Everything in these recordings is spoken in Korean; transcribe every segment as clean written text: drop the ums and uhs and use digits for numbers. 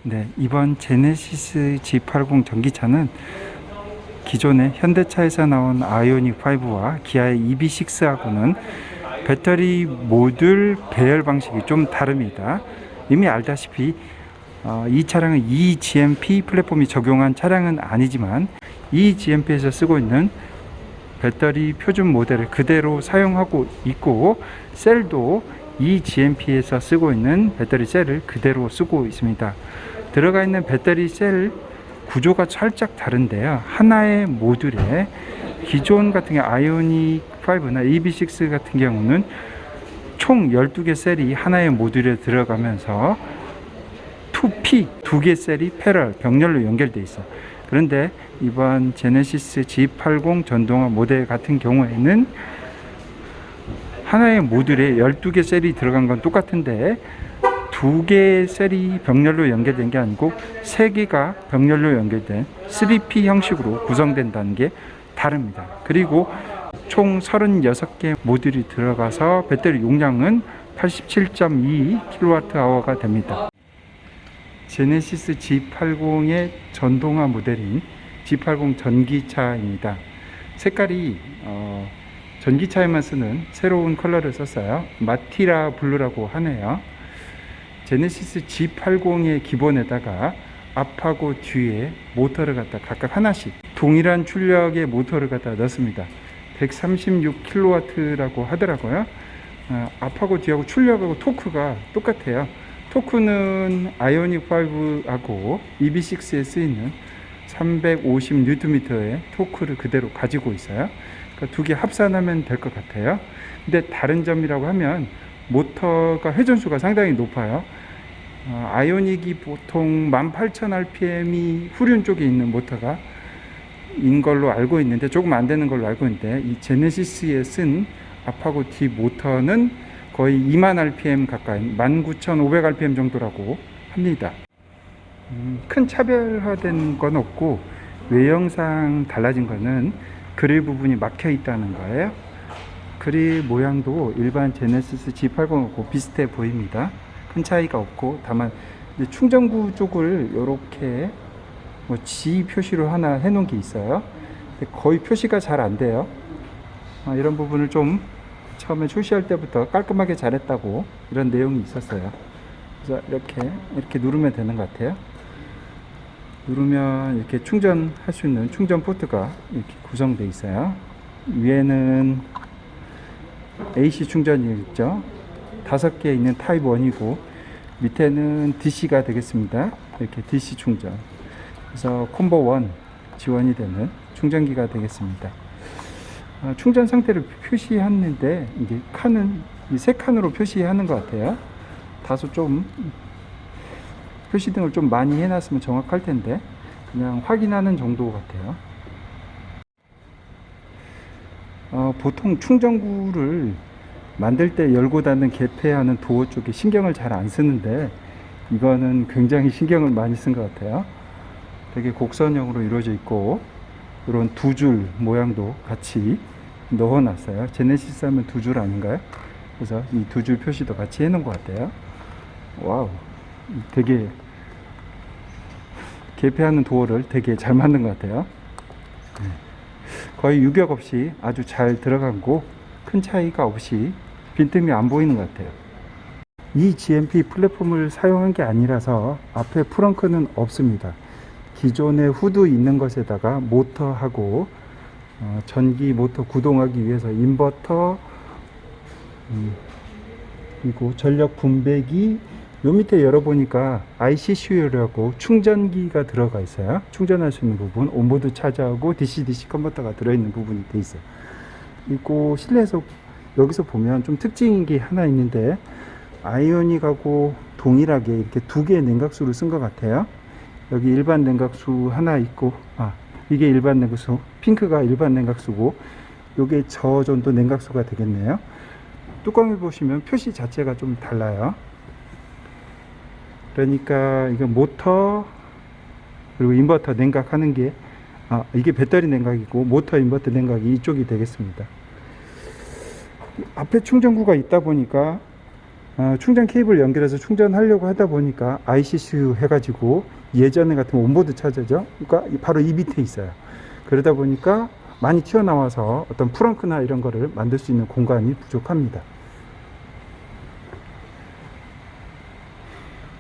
네, 이번 제네시스 G80 전기차는 기존의 현대차에서 나온 아이오닉 5와 기아의 EV6하고는 배터리 모듈 배열 방식이 좀 다릅니다. 이미 알다시피 이 차량은 eGMP 플랫폼이 적용한 차량은 아니지만 eGMP에서 쓰고 있는 배터리 표준 모델을 그대로 사용하고 있고, 셀도 eGMP에서 쓰고 있는 배터리 셀을 그대로 쓰고 있습니다. 들어가 있는 배터리 셀 구조가 살짝 다른데요. 하나의 모듈에 기존 같은 게 아이오닉 5나 EV6 같은 경우는 총 12개 셀이 하나의 모듈에 들어가면서 2P, 2개 셀이 패럴, 병렬로 연결되어 있어. 그런데 이번 제네시스 G80 전동화 모델 같은 경우에는 하나의 모듈에 12개 셀이 들어간 건 똑같은데 2개의 셀이 병렬로 연결된 게 아니고 3개가 병렬로 연결된 3P 형식으로 구성된다는 게 다릅니다. 그리고 총 36개 모듈이 들어가서 배터리 용량은 87.2kWh가 됩니다. 제네시스 G80의 전동화 모델인 G80 전기차입니다. 색깔이 전기차에만 쓰는 새로운 컬러를 썼어요. 마티라 블루라고 하네요. 제네시스 G80의 기본에다가 앞하고 뒤에 모터를 갖다 각각 하나씩 동일한 출력의 모터를 갖다 넣습니다. 136kW라고 하더라고요. 앞하고 뒤하고 출력하고 토크가 똑같아요. 토크는 아이오닉 5하고 EV6에 쓰이는 350Nm의 토크를 그대로 가지고 있어요. 그러니까 두 개 합산하면 될 것 같아요. 근데 다른 점이라고 하면 모터가 회전수가 상당히 높아요. 아이오닉이 보통 18,000rpm이 후륜 쪽에 있는 모터가 인 걸로 알고 있는데, 조금 안 되는 걸로 알고 있는데, 이 제네시스에 쓴 앞하고 뒤 모터는 거의 20,000rpm 가까이 19,500rpm 정도라고 합니다. 큰 차별화된 건 없고 외형상 달라진 거는 그릴 부분이 막혀 있다는 거예요. 그릴 모양도 일반 제네시스 G80하고 비슷해 보입니다. 큰 차이가 없고, 다만 충전구 쪽을 이렇게 G 표시로 하나 해놓은 게 있어요. 근데 거의 표시가 잘 안 돼요. 이런 부분을 좀 처음에 출시할 때부터 깔끔하게 잘했다고 이런 내용이 있었어요. 그래서 이렇게 누르면 되는 것 같아요. 누르면 이렇게 충전할 수 있는 충전 포트가 이렇게 구성되어 있어요. 위에는 AC 충전이 있죠. 5개 있는 타입 1이고, 밑에는 DC가 되겠습니다. 이렇게 DC 충전. 그래서 콤보 1 지원이 되는 충전기가 되겠습니다. 충전 상태를 표시하는데 이게 칸은 이 3칸으로 표시하는 것 같아요. 다소 좀 표시등을 좀 많이 해놨으면 정확할 텐데 그냥 확인하는 정도 같아요. 보통 충전구를 만들 때 열고 닫는 개폐하는 도어 쪽에 신경을 잘 안 쓰는데 이거는 굉장히 신경을 많이 쓴 것 같아요. 되게 곡선형으로 이루어져 있고, 이런 2줄 모양도 같이 넣어 놨어요. 제네시스 하면 2줄 아닌가요? 그래서 이 2줄 표시도 같이 해 놓은 것 같아요. 와우, 되게 개폐하는 도어를 되게 잘 만든 것 같아요. 거의 유격 없이 아주 잘 들어가고 큰 차이가 없이 빈틈이 안 보이는 것 같아요. 이 GMP 플랫폼을 사용한 게 아니라서 앞에 프렁크는 없습니다. 기존의 후드 있는 것에다가 모터하고 전기 모터 구동하기 위해서 인버터, 그리고 전력 분배기, 요 밑에 열어보니까 ICCU라고 충전기가 들어가 있어요. 충전할 수 있는 부분, 온보드 차저하고 DC-DC 컨버터가 들어있는 부분이 돼 있어요. 그리고 실내에서 여기서 보면 좀 특징인 게 하나 있는데, 아이오닉하고 동일하게 이렇게 2개의 냉각수를 쓴 것 같아요. 여기 일반 냉각수 하나 있고, 이게 일반 냉각수, 핑크가 일반 냉각수고, 요게 저전도 냉각수가 되겠네요. 뚜껑을 보시면 표시 자체가 좀 달라요. 그러니까 이거 모터 그리고 인버터 냉각하는 게 이게 배터리 냉각이고, 모터 인버터 냉각이 이쪽이 되겠습니다. 앞에 충전구가 있다 보니까 충전 케이블 연결해서 충전하려고 하다 보니까 ICC 해가지고 예전에 같으면 온보드 차저죠. 그러니까 바로 이 밑에 있어요. 그러다 보니까 많이 튀어나와서 어떤 프렁크나 이런 거를 만들 수 있는 공간이 부족합니다.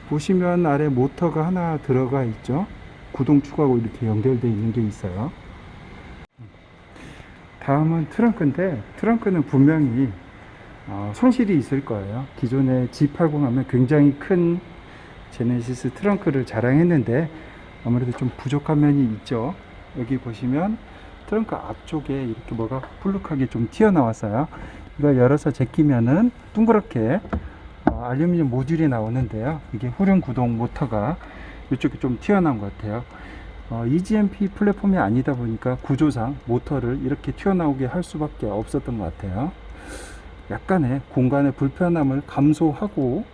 보시면 아래 모터가 하나 들어가 있죠. 구동축하고 이렇게 연결되어 있는 게 있어요. 다음은 트렁크인데, 트렁크는 분명히 손실이 있을 거예요. 기존에 G80 하면 굉장히 큰 제네시스 트렁크를 자랑했는데 아무래도 좀 부족한 면이 있죠. 여기 보시면 트렁크 앞쪽에 이렇게 뭐가 불룩하게 좀 튀어나왔어요. 이걸 열어서 제끼면은 둥그렇게 알루미늄 모듈이 나오는데요. 이게 후륜 구동 모터가 이쪽에 좀 튀어나온 것 같아요. EGMP 플랫폼이 아니다 보니까 구조상 모터를 이렇게 튀어나오게 할 수밖에 없었던 것 같아요. 약간의 공간의 불편함을 감소하고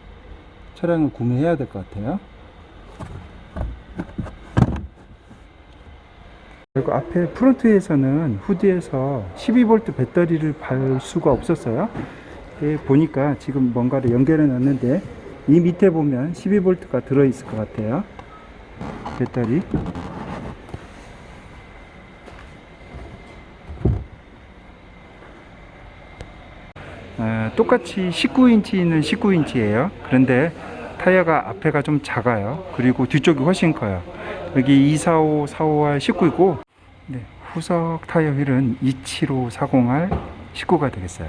차량을 구매해야 될 것 같아요. 그리고 앞에 프론트에서는 후드에서 12V 배터리를 달 수가 없었어요. 보니까 지금 뭔가를 연결해 놨는데 이 밑에 보면 12V가 들어 있을 것 같아요. 배터리. 똑같이 19인치는 19인치예요. 그런데 타이어가 앞에가 좀 작아요. 그리고 뒤쪽이 훨씬 커요. 여기 245, 45R 19이고 네, 후석 타이어 휠은 27540R 19가 되겠어요.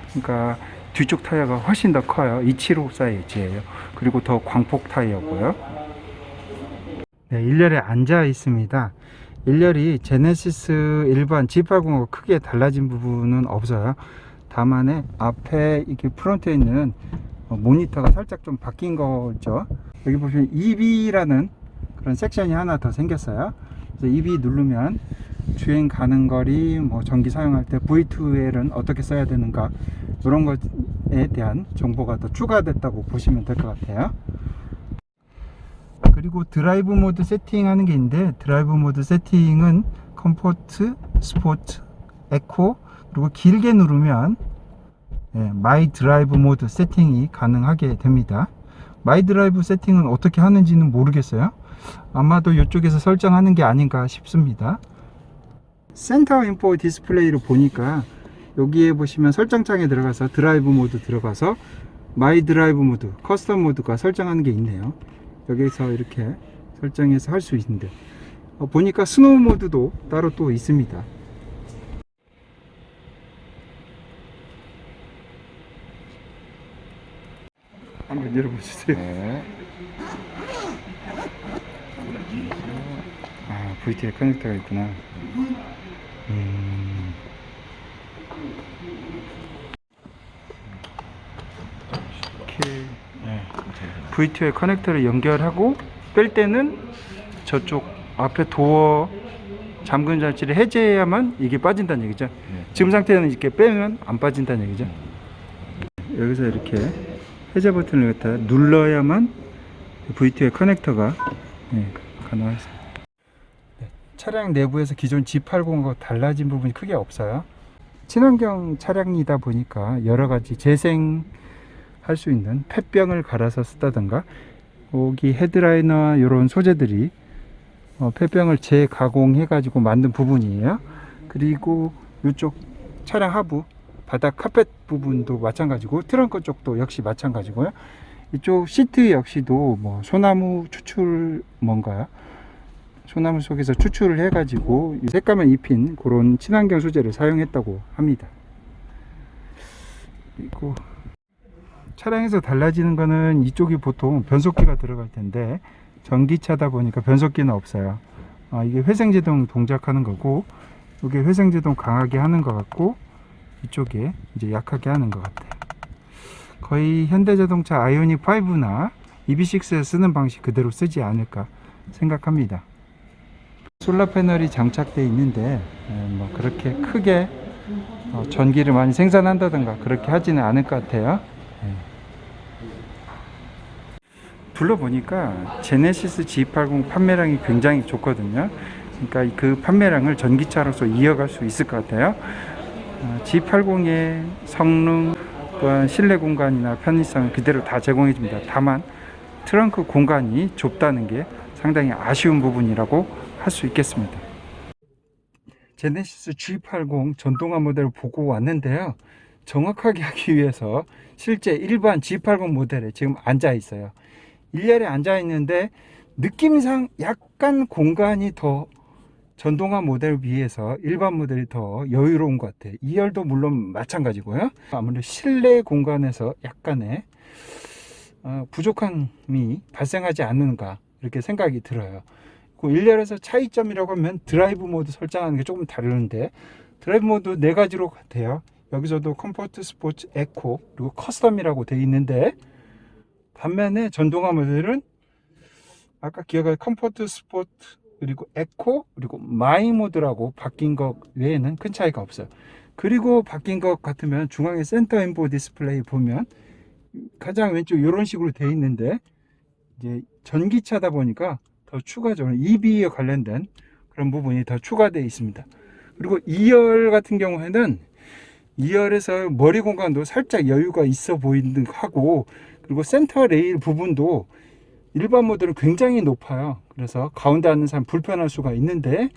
그러니까 뒤쪽 타이어가 훨씬 더 커요. 275 사이즈예요. 그리고 더 광폭 타이어고요. 네, 1열에 앉아 있습니다. 1열이 제네시스 일반 G80하고 크게 달라진 부분은 없어요. 다만에 앞에 이렇게 프론트에 있는 모니터가 살짝 좀 바뀐 거죠. 여기 보시면 EB라는 그런 섹션이 하나 더 생겼어요. 그래서 EB 누르면 주행 가는 거리, 뭐 전기 사용할 때 V2L은 어떻게 써야 되는가, 이런 것에 대한 정보가 더 추가됐다고 보시면 될 것 같아요. 그리고 드라이브 모드 세팅하는 게 있는데, 드라이브 모드 세팅은 컴포트, 스포츠, 에코, 그리고 길게 누르면 마이 드라이브 모드 세팅이 가능하게 됩니다. 마이 드라이브 세팅은 어떻게 하는지는 모르겠어요. 아마도 이쪽에서 설정하는 게 아닌가 싶습니다. 센터 인포 디스플레이를 보니까 여기에 보시면 설정창에 들어가서 드라이브 모드 들어가서 마이 드라이브 모드, 커스텀 모드가 설정하는 게 있네요. 여기서 이렇게 설정해서 할 수 있는데 보니까 스노우 모드도 따로 또 있습니다. 한번 열어보세요. 네. VTI 커넥터가 있구나. 이렇게 VTI 커넥터를 연결하고 뺄 때는 저쪽 앞에 도어 잠금 장치를 해제해야만 이게 빠진다는 얘기죠. 지금 상태는 이렇게 빼면 안 빠진다는 얘기죠. 여기서 이렇게 해제 버튼을 갖다 눌러야만 VTI 커넥터가 가능하겠습니다. 차량 내부에서 기존 G80하고 달라진 부분이 크게 없어요. 친환경 차량이다 보니까 여러가지 재생할 수 있는 폐병을 갈아서 쓰다던가, 여기 헤드라이너와 이런 소재들이 폐병을 재가공해 가지고 만든 부분이에요. 그리고 이쪽 차량 하부 바닥 카펫 부분도 마찬가지고, 트렁크 쪽도 역시 마찬가지고요. 이쪽 시트 역시도 뭐 소나무 추출 뭔가요? 소나무 속에서 추출을 해 가지고 색감을 입힌 그런 친환경 소재를 사용했다고 합니다. 그리고 차량에서 달라지는 거는 이쪽이 보통 변속기가 들어갈 텐데 전기차다 보니까 변속기는 없어요. 이게 회생제동 동작하는 거고, 이게 회생제동 강하게 하는 것 같고, 이쪽에 이제 약하게 하는 것 같아요. 거의 현대자동차 아이오닉 5나 EV6에 쓰는 방식 그대로 쓰지 않을까 생각합니다. 솔라 패널이 장착되어 있는데 뭐 그렇게 크게 전기를 많이 생산한다든가 그렇게 하지는 않을 것 같아요. 둘러보니까 제네시스 G80 판매량이 굉장히 좋거든요. 그러니까 그 판매량을 전기차로서 이어갈 수 있을 것 같아요. G80의 성능, 또한 실내 공간이나 편의성을 그대로 다 제공해 줍니다. 다만 트렁크 공간이 좁다는 게 상당히 아쉬운 부분이라고 할 수 있겠습니다. 제네시스 G80 전동화 모델을 보고 왔는데요. 정확하게 하기 위해서 실제 일반 G80 모델에 지금 앉아 있어요. 1열에 앉아 있는데 느낌상 약간 공간이 더 전동화 모델에 비해서 일반 모델이 더 여유로운 것 같아요. 2열도 물론 마찬가지고요. 아무래도 실내 공간에서 약간의 부족함이 발생하지 않는가 이렇게 생각이 들어요. 1열에서 차이점이라고 하면 드라이브 모드 설정하는 게 조금 다르는데, 드라이브 모드 4가지로 돼요. 여기서도 컴포트, 스포츠, 에코, 그리고 커스텀이라고 되어 있는데, 반면에 전동화 모델은 아까 기억할 컴포트, 스포츠, 그리고 에코, 그리고 마이 모드라고 바뀐 것 외에는 큰 차이가 없어요. 그리고 바뀐 것 같으면 중앙에 센터 인보 디스플레이 보면 가장 왼쪽 이런 식으로 되어 있는데, 이제 전기차다 보니까 더 추가적으로 EV에 관련된 그런 부분이 더 추가되어 있습니다. 그리고 2열 같은 경우에는 2열에서 머리 공간도 살짝 여유가 있어 보이는 하고, 그리고 센터 레일 부분도 일반 모델은 굉장히 높아요. 그래서 가운데 앉는 사람 불편할 수가 있는데,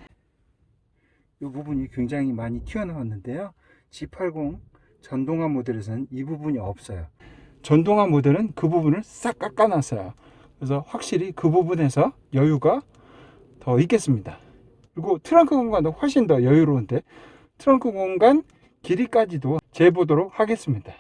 이 부분이 굉장히 많이 튀어나왔는데요. G80 전동화 모델에서는 이 부분이 없어요. 전동화 모델은 그 부분을 싹 깎아놨어요. 그래서 확실히 그 부분에서 여유가 더 있겠습니다. 그리고 트렁크 공간도 훨씬 더 여유로운데, 트렁크 공간 길이까지도 재보도록 하겠습니다.